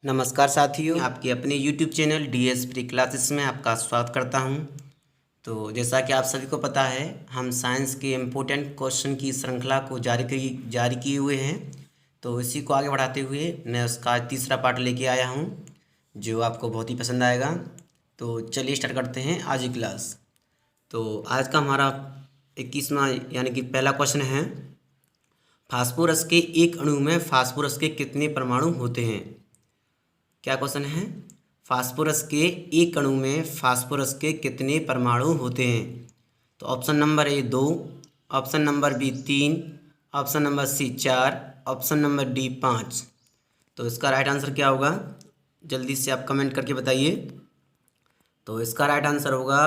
नमस्कार साथियों, आपके अपने YouTube channel DS pre classes में आपका स्वागत करता हूं। तो जैसा कि आप सभी को पता है, हम साइंस के इम्पोर्टेंट क्वेश्चन की श्रृंखला को जारी किए हुए हैं। तो इसी को आगे बढ़ाते हुए मैं उसका तीसरा पार्ट लेके आया हूं, जो आपको बहुत ही पसंद आएगा। तो चलिए स्टार्ट करते हैं आज की क्लास। तो आज का हमारा 21वां यानी कि पहला क्वेश्चन है, फास्फोरस के एक अणु में फास्फोरस के कितने परमाणु होते हैं। क्या क्वेश्चन है? फास्फोरस के एक अणु में फास्फोरस के कितने परमाणु होते हैं? तो option number A 2, option number B 3, option number C 4, option number D 5। तो इसका राइट आंसर क्या होगा? जल्दी से आप कमेंट करके बताइए। तो इसका राइट आंसर होगा,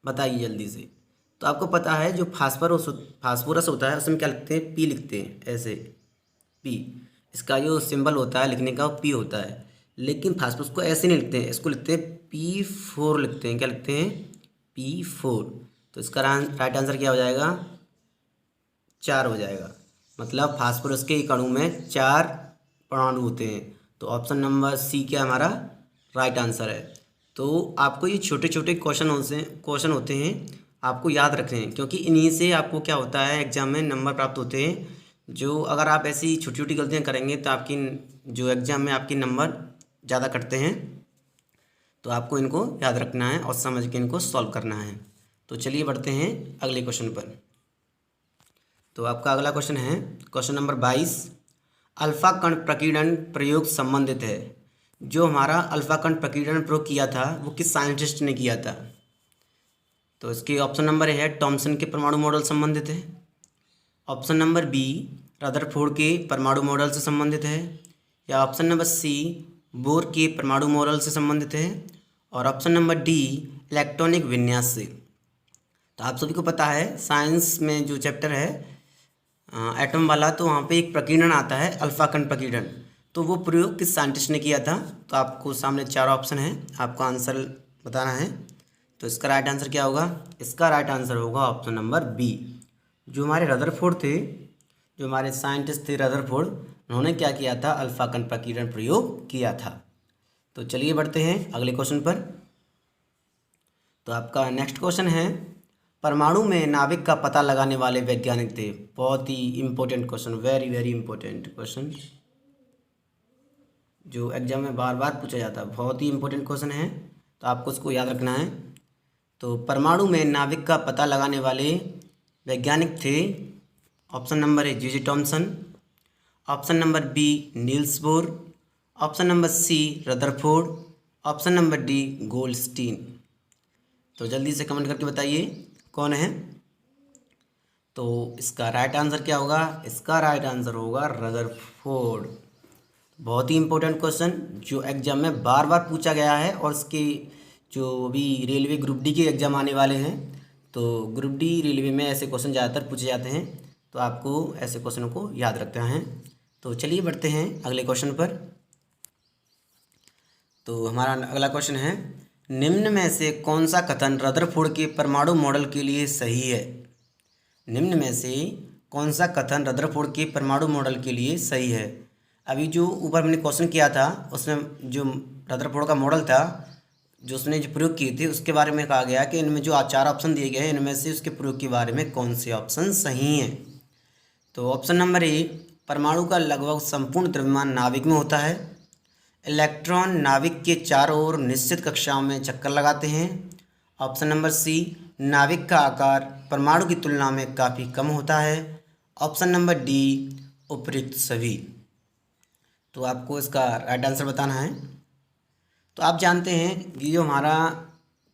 बताइए जल्दी से। तो आपको पता है जो फास्फोरस होता है उसमें क्या लिखते हैं? पी लिखते हैं, ऐसे पी। इसका जो सिंबल होता है लिखने का वो पी होता है, लेकिन फास्फोरस को ऐसे नहीं लिखते हैं, इसको लिखते हैं P4 लिखते हैं। क्या लिखते हैं? P4। तो इसका राइट आंसर क्या हो जाएगा? 4 हो जाएगा। मतलब फास्फोरस के एक अणु में 4 परमाणु होते हैं। तो ऑप्शन नंबर सी क्या हमारा राइट आंसर है। तो आपको ये छोटे छोटे क्वेश्चन होते हैं, आपको याद रखने हैं, क्योंकि इन्हीं से आपको क्या होता है, एग्जाम में नंबर प्राप्त होते हैं। जो अगर आप ऐसी छोटी छोटी गलतियां करेंगे तो आपकी जो एग्ज़ाम में आपके नंबर ज़्यादा कटते हैं। तो आपको इनको याद रखना है और समझ के इनको सॉल्व करना है। तो चलिए बढ़ते हैं अगले क्वेश्चन पर। तो आपका अगला क्वेश्चन है क्वेश्चन नंबर 22। अल्फा कण प्रकीर्णन प्रयोग संबंधित है। जो हमारा अल्फा कण प्रकीर्णन प्रयोग किया था वो किस साइंटिस्ट ने किया था? तो इसके ऑप्शन नंबर है टॉमसन के परमाणु मॉडल संबंधित है, ऑप्शन नंबर बी रदरफोर्ड के परमाणु मॉडल से संबंधित है, या ऑप्शन नंबर सी बोर के परमाणु मॉडल से संबंधित है, और ऑप्शन नंबर डी इलेक्ट्रॉनिक विन्यास से। तो आप सभी को पता है साइंस में जो चैप्टर है एटम वाला, तो वहाँ पे एक प्रकीर्णन आता है अल्फा कण प्रकीर्णन। तो वो प्रयोग किस साइंटिस्ट ने किया था? तो आपको सामने 4 ऑप्शन है, आपको आंसर बताना है। तो इसका राइट आंसर क्या होगा? इसका राइट आंसर होगा ऑप्शन नंबर बी। जो हमारे रदरफोर्ड थे, जो हमारे साइंटिस्ट थे रदरफोर्ड, उन्होंने क्या किया था? अल्फा कण प्रकीर्णन प्रयोग किया था। तो चलिए बढ़ते हैं अगले क्वेश्चन पर। तो आपका नेक्स्ट क्वेश्चन है, परमाणु में नाभिक का पता लगाने वाले वैज्ञानिक थे। बहुत ही important question, very very important question, जो एग्जाम में बार बार पूछा जाता है। बहुत ही इंपॉर्टेंट क्वेश्चन है, तो आपको उसको याद रखना है। तो परमाणु में नाभिक का पता लगाने वाले वैज्ञानिक थे, option number A J.J. Thomson, option number B Niels Bohr, option number C Rutherford, option number D Goldstein. तो जल्दी से कमेंट करके बताइए कौन है। तो इसका राइट आंसर क्या होगा? इसका राइट आंसर होगा रदरफोर्ड। बहुत ही इंपॉर्टेंट क्वेश्चन, जो एग्जाम में बार बार पूछा गया है, और इसके जो भी रेलवे ग्रुप डी के एग्ज़ाम आने वाले हैं, तो ग्रुप डी रेलवे में ऐसे क्वेश्चन ज़्यादातर पूछे जाते हैं। तो आपको ऐसे क्वेश्चनों को याद रखना है। तो चलिए बढ़ते हैं अगले क्वेश्चन पर। तो हमारा अगला क्वेश्चन है, निम्न में से कौन सा कथन रदरफोर्ड के परमाणु मॉडल के लिए सही है? निम्न में से कौन सा कथन रदरफोर्ड के परमाणु मॉडल के लिए सही है? अभी जो ऊपर मैंने क्वेश्चन किया था उसमें जो रदरफोर्ड का मॉडल था, जो उसने जो प्रयोग किए थे, उसके बारे में कहा गया कि इनमें जो 4 ऑप्शन दिए गए हैं, इनमें से उसके प्रयोग के बारे में कौन से ऑप्शन सही हैं? तो ऑप्शन नंबर ए, परमाणु का लगभग संपूर्ण द्रव्यमान नाभिक में होता है। इलेक्ट्रॉन नाभिक के चारों ओर निश्चित कक्षाओं में चक्कर लगाते हैं। ऑप्शन नंबर सी, नाभिक का आकार परमाणु की तुलना में काफ़ी कम होता है। ऑप्शन नंबर डी उपयुक्त सभी। तो आपको इसका राइट आंसर बताना है। तो आप जानते हैं कि जो हमारा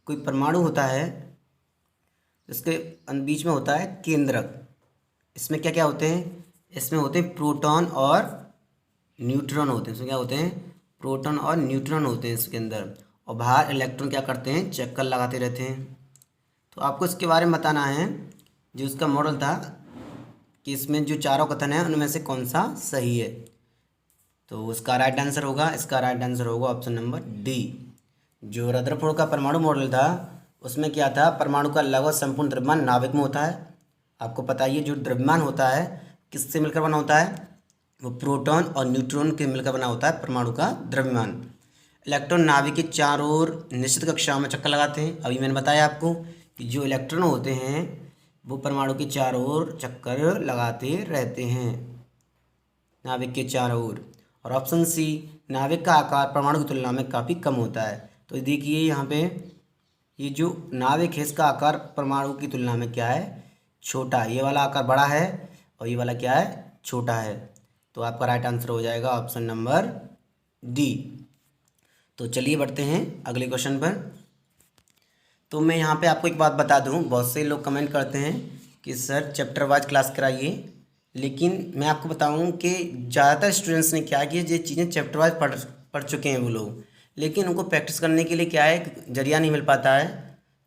कोई परमाणु होता है, इसके बीच में होता है केंद्रक। इसमें क्या क्या होते हैं? इसमें होते हैं प्रोटॉन और न्यूट्रॉन होते हैं। इसमें क्या होते हैं? प्रोटॉन और न्यूट्रॉन होते हैं इसके अंदर, और बाहर इलेक्ट्रॉन क्या करते हैं? चक्कर लगाते रहते हैं। तो आपको इसके बारे में बताना है, जो उसका मॉडल था, कि इसमें जो चारों कथन हैं उनमें से कौन सा सही है। तो उसका राइट आंसर होगा, इसका राइट आंसर होगा ऑप्शन नंबर डी। जो रदरफोर्ड का परमाणु मॉडल था उसमें क्या था? परमाणु का लगभग संपूर्ण द्रव्यमान नाभिक में होता है। आपको पता है ये जो द्रव्यमान होता है किससे मिलकर बना होता है? वो प्रोटॉन और न्यूट्रॉन के मिलकर बना होता है परमाणु का द्रव्यमान। इलेक्ट्रॉन नाभिक के चारों ओर निश्चित कक्षाओं में चक्कर लगाते हैं। अभी मैंने बताया आपको कि जो इलेक्ट्रॉन होते हैं वो परमाणु के चारों ओर चक्कर लगाते रहते हैं, नाभिक के चारों ओर। और ऑप्शन सी, नाभिक का आकार परमाणु की तुलना में काफ़ी कम होता है। तो देखिए यहाँ पे ये जो नाभिक है इसका आकार परमाणु की तुलना में क्या है, छोटा है। ये वाला आकार बड़ा है और ये वाला क्या है, छोटा है। तो आपका राइट आंसर हो जाएगा ऑप्शन नंबर डी। तो चलिए बढ़ते हैं अगले क्वेश्चन पर। तो मैं यहाँ पे आपको एक बात बता दूँ, बहुत से लोग कमेंट करते हैं कि सर चैप्टर वाइज क्लास कराइए, लेकिन मैं आपको बताऊँ कि ज़्यादातर स्टूडेंट्स ने क्या किया, ये चीज़ें चैप्टर वाइज पढ़ चुके हैं वो लोग, लेकिन उनको प्रैक्टिस करने के लिए क्या है, जरिया नहीं मिल पाता है।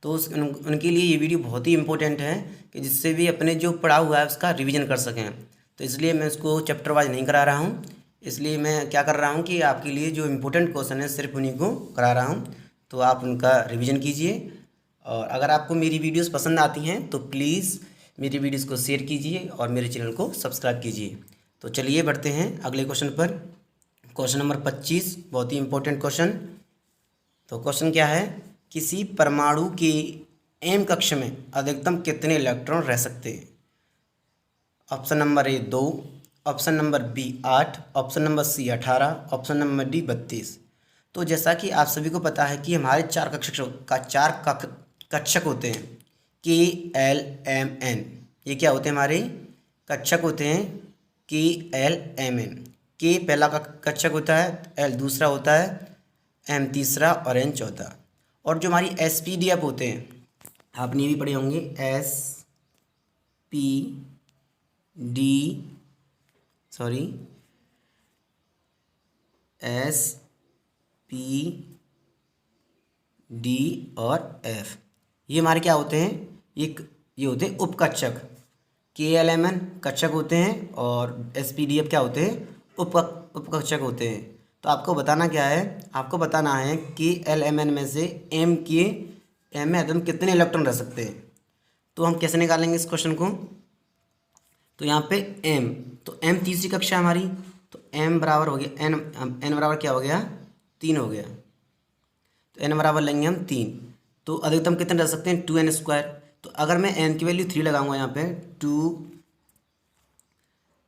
तो उनके लिए ये वीडियो बहुत ही इंपॉर्टेंट है कि जिससे भी अपने जो पढ़ा हुआ है उसका रिवीजन कर सकें। तो इसलिए मैं उसको चैप्टर वाइज नहीं करा रहा हूँ। इसलिए मैं क्या कर रहा हूँ कि आपके लिए जो इम्पोर्टेंट क्वेश्चन है सिर्फ उन्हीं को करा रहा हूँ, तो आप उनका रिवीजन कीजिए। और अगर आपको मेरी वीडियोस पसंद आती हैं तो प्लीज़ मेरी वीडियोस को शेयर कीजिए और मेरे चैनल को सब्सक्राइब कीजिए। तो चलिए बढ़ते हैं अगले क्वेश्चन पर। क्वेश्चन नंबर 25, बहुत ही इंपॉर्टेंट क्वेश्चन। तो क्वेश्चन क्या है, किसी परमाणु के एम कक्ष में अधिकतम कितने इलेक्ट्रॉन रह सकते हैं? Option number A 2, option number B 8, option number C 18, option number D 32। तो जैसा कि आप सभी को पता है कि हमारे चार कक्षक होते हैं, के एल एम एन। ये क्या होते हैं, हमारे कक्षक होते हैं के एल एम एन। के पहला कक्षक होता है, एल दूसरा होता है, एम तीसरा और एन चौथा। और जो हमारी एस पी डी एफ होते हैं, आपने ये भी पढ़े होंगे, एस पी डी और एफ, ये हमारे क्या होते हैं, ये होते हैं उपकक्षक। के एल एम एन कक्षक होते हैं और एस पी डी एफ क्या होते हैं, उपकक्षक होते हैं। तो आपको बताना क्या है, आपको बताना है कि एल एम एन में से एम में एकदम कितने इलेक्ट्रॉन रह सकते हैं। तो हम कैसे निकालेंगे इस क्वेश्चन को, तो यहाँ पे एम, तो एम तीसरी कक्षा हमारी, तो एम बराबर हो गया एन बराबर क्या हो गया, 3 हो गया। तो एन बराबर लेंगे हम 3, तो अधिकतम कितने रह सकते हैं, 2n²। तो अगर मैं एन की वैल्यू 3 लगाऊंगा यहाँ पे,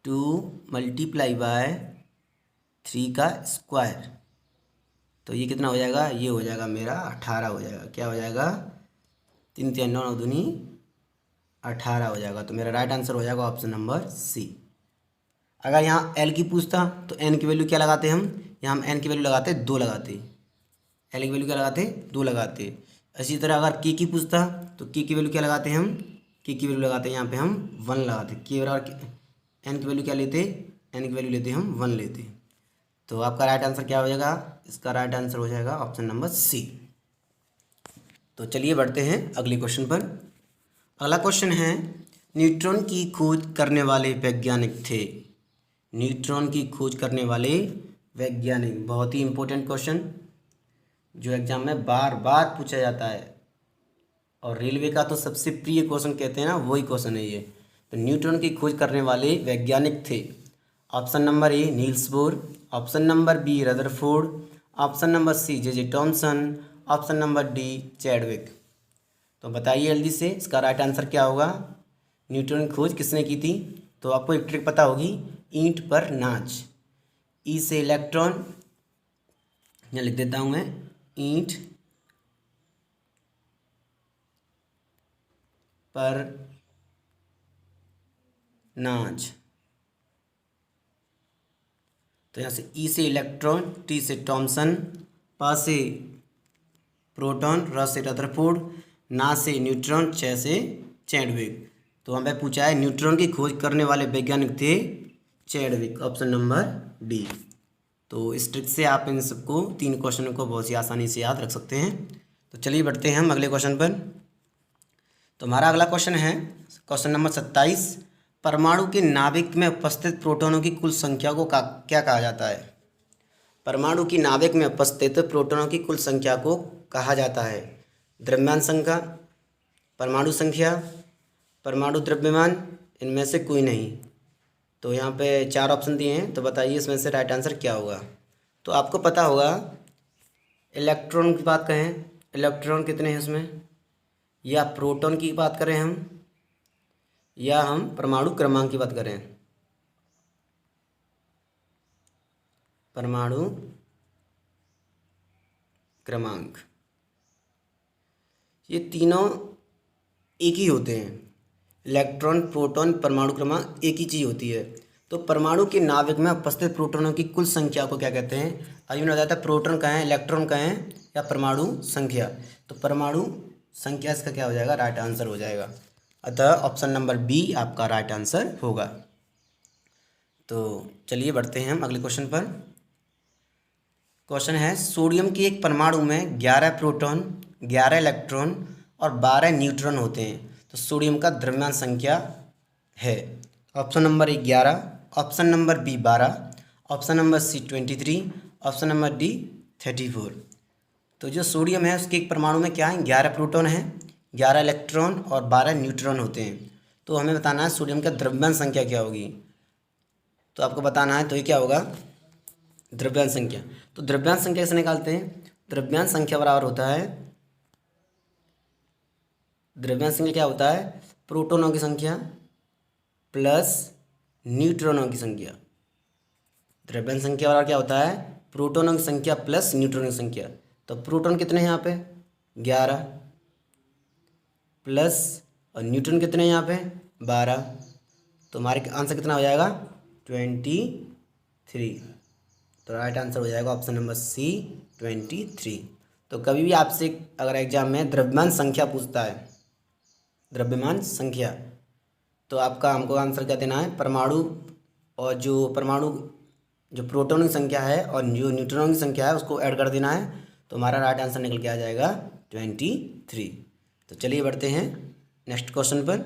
2 मल्टीप्लाई बाय 3 का स्क्वायर, तो ये कितना हो जाएगा, ये हो जाएगा मेरा 18 हो जाएगा। क्या हो जाएगा, 3 3 9 दूनी 18 हो जाएगा। तो मेरा राइट आंसर हो जाएगा ऑप्शन नंबर सी। अगर यहाँ एल की पूछता तो एन की वैल्यू क्या लगाते हम, यहाँ हम एन की वैल्यू लगाते 2 लगाते, एल की वैल्यू क्या लगाते 2 लगाते। इसी तरह अगर के की पूछता तो के की वैल्यू क्या लगाते हम, के की वैल्यू लगाते यहाँ पे हम 1 लगाते। के बराबर एन की वैल्यू क्या लेते, एन की वैल्यू लेते हम 1 लेते। तो आपका राइट आंसर क्या हो जाएगा, इसका राइट आंसर हो जाएगा ऑप्शन नंबर सी। तो चलिए बढ़ते हैं अगले क्वेश्चन पर। अगला क्वेश्चन है, न्यूट्रॉन की खोज करने वाले वैज्ञानिक थे। न्यूट्रॉन की खोज करने वाले वैज्ञानिक, बहुत ही इंपॉर्टेंट क्वेश्चन जो एग्जाम में बार बार पूछा जाता है, और रेलवे का तो सबसे प्रिय क्वेश्चन कहते हैं ना, वही क्वेश्चन है ये। तो न्यूट्रॉन की खोज करने वाले वैज्ञानिक थे। Option number A Niels Bohr, option number B Rutherford, option number C J Thomson, option number D Chadwick. तो बताइए जल्दी से इसका राइट आंसर क्या होगा। न्यूट्रॉन की खोज किसने की थी, तो आपको एक ट्रिक पता होगी, ईंट पर नाच। ई से इलेक्ट्रॉन, यहाँ लिख देता हूँ मैं, ईंट पर नाच। तो यहाँ से ई से इलेक्ट्रॉन, टी से थॉमसन, पा से प्रोटॉन, र से रदरफोर्ड, ना से न्यूट्रॉन, च से चैडविक। तो हमें पूछा है न्यूट्रॉन की खोज करने वाले वैज्ञानिक थे चैडविक, ऑप्शन नंबर डी। तो इस ट्रिक से आप इन सबको 3 क्वेश्चनों को बहुत ही आसानी से याद रख सकते हैं। तो चलिए बढ़ते हैं हम अगले क्वेश्चन पर। तो हमारा अगला क्वेश्चन है क्वेश्चन नंबर 27, परमाणु के नाभिक में उपस्थित प्रोटॉनों की कुल संख्या को क्या कहा जाता है। परमाणु की नाभिक में उपस्थित प्रोटॉनों की कुल संख्या को कहा जाता है द्रव्यमान संख्या, परमाणु संख्या, परमाणु द्रव्यमान, इनमें से कोई नहीं। तो यहाँ पे 4 ऑप्शन दिए हैं, तो बताइए इसमें से राइट आंसर क्या होगा। तो आपको पता होगा इलेक्ट्रॉन की बात करें, इलेक्ट्रॉन कितने हैं इसमें, या प्रोटॉन की बात करें हम, या हम परमाणु क्रमांक की बात करें। परमाणु क्रमांक, ये तीनों एक ही होते हैं। इलेक्ट्रॉन, प्रोटॉन, परमाणु क्रमांक एक ही चीज़ होती है। तो परमाणु के नाभिक में उपस्थित प्रोटॉनों की कुल संख्या को क्या कहते हैं। अभी मैंने बताया था प्रोटॉन कहाँ है, इलेक्ट्रॉन कहाँ है, या परमाणु संख्या। तो परमाणु संख्या इसका क्या हो जाएगा, राइट आंसर हो जाएगा। अतः ऑप्शन नंबर बी आपका राइट आंसर होगा। तो चलिए बढ़ते हैं हम अगले क्वेश्चन पर। क्वेश्चन है सोडियम की एक परमाणु में 11 प्रोटॉन, 11 इलेक्ट्रॉन और 12 न्यूट्रॉन होते हैं। तो सोडियम का द्रव्यमान संख्या है option number A 11, option number B 12, option number C 23, option number D 34। तो जो सोडियम है उसके एक परमाणु में क्या है, 11 प्रोटॉन है, 11 इलेक्ट्रॉन और 12 न्यूट्रॉन होते हैं। तो हमें बताना है सोडियम का द्रव्यमान संख्या क्या होगी। तो आपको बताना है, तो ये क्या होगा, द्रव्यमान संख्या। तो द्रव्यमान संख्या कैसे निकालते हैं, द्रव्यमान संख्या बराबर होता है, द्रव्यमान संख्या क्या होता है, प्रोटॉनों की संख्या प्लस न्यूट्रॉनों की संख्या। द्रव्यमान संख्या बराबर क्या होता है, प्रोटॉनों की संख्या प्लस न्यूट्रॉनों की संख्या। तो प्रोटॉन कितने हैं यहाँ पे 11 प्लस, और न्यूट्रॉन कितने हैं यहाँ पे 12। तो हमारे आंसर कितना हो जाएगा 23। तो राइट आंसर हो जाएगा ऑप्शन नंबर सी 23। तो कभी भी आपसे अगर एग्जाम में द्रव्यमान संख्या पूछता है, द्रव्यमान संख्या, तो आपका हमको आंसर क्या देना है, परमाणु और जो प्रोटॉन की संख्या है और जो न्यूट्रॉन की संख्या है उसको ऐड कर देना है। तो हमारा राइट आंसर निकल के आ जाएगा 23। तो चलिए बढ़ते हैं नेक्स्ट क्वेश्चन पर।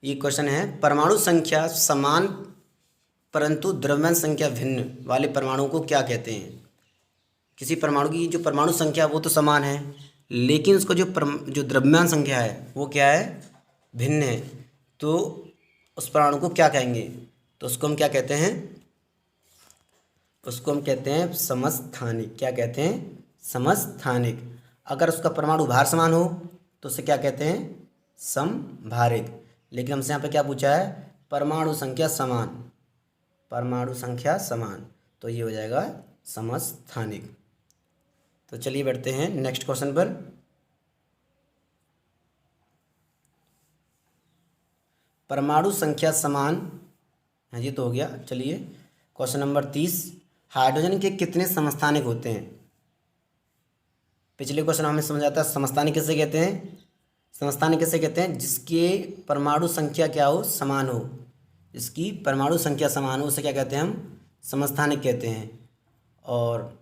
ये क्वेश्चन है परमाणु संख्या समान परंतु द्रव्यमान संख्या भिन्न वाले परमाणु को क्या कहते हैं। किसी परमाणु की जो परमाणु संख्या वो तो समान है, लेकिन उसको जो द्रव्यमान संख्या है वो क्या है, भिन्न है। तो उस परमाणु को क्या कहेंगे, तो उसको हम क्या कहते हैं, उसको हम कहते हैं समस्थानिक। क्या कहते हैं, समस्थानिक। अगर उसका परमाणु भार समान हो तो उसे क्या कहते हैं, समभारित। लेकिन हमसे यहाँ पे क्या पूछा है, परमाणु संख्या समान, परमाणु संख्या समान, तो ये हो जाएगा समस्थानिक। तो चलिए बढ़ते हैं नेक्स्ट क्वेश्चन पर। परमाणु संख्या समान, हाँ ये तो हो गया। चलिए क्वेश्चन नंबर 30, हाइड्रोजन के कितने समस्थानिक होते हैं। पिछले क्वेश्चन हमें समझ आता है समस्थानिक किसे कहते हैं, समस्थानिक किसे कहते हैं, जिसके परमाणु संख्या क्या हो, समान हो, जिसकी परमाणु संख्या समान हो उसे क्या कहते हैं, हम समस्थानिक कहते हैं। और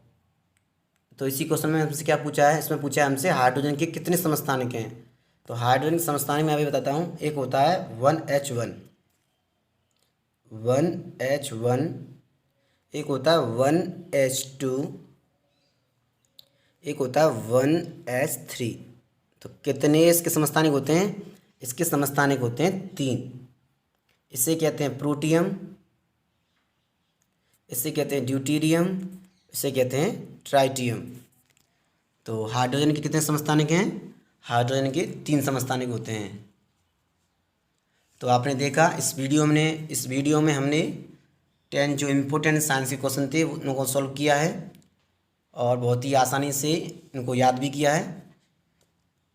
तो इसी क्वेश्चन में हमसे क्या पूछा है, इसमें पूछा है हमसे हाइड्रोजन के कितने समस्थानिक हैं। तो हाइड्रोजन के समस्थानिक मैं अभी बताता हूँ। एक होता है 1H1, 1H1, एक होता है 1H2, एक होता है 1H3। तो कितने इसके समस्थानिक होते हैं, इसके समस्थानिक होते हैं 3। इसे कहते हैं प्रोटियम, इसे कहते हैं ड्यूटेरियम, इसे कहते हैं ट्राइटियम। तो हाइड्रोजन के कितने समस्थानिक हैं, हाइड्रोजन के 3 समस्थानिक होते हैं। तो आपने देखा इस वीडियो में हमने 10 जो इम्पोर्टेंट साइंस के क्वेश्चन थे उनको सॉल्व किया है और बहुत ही आसानी से इनको याद भी किया है।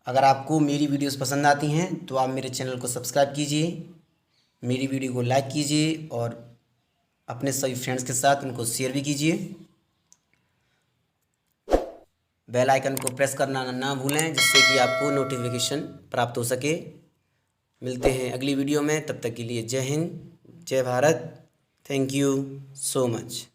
अगर आपको मेरी वीडियोस पसंद आती हैं तो आप मेरे चैनल को सब्सक्राइब कीजिए, मेरी वीडियो को लाइक कीजिए और अपने सभी फ्रेंड्स के साथ उनको शेयर भी कीजिए। बेल आइकन को प्रेस करना ना भूलें, जिससे कि आपको नोटिफिकेशन प्राप्त हो सके। मिलते हैं अगली वीडियो में, तब तक के लिए जय हिंद, जय Bharat. Thank you so much.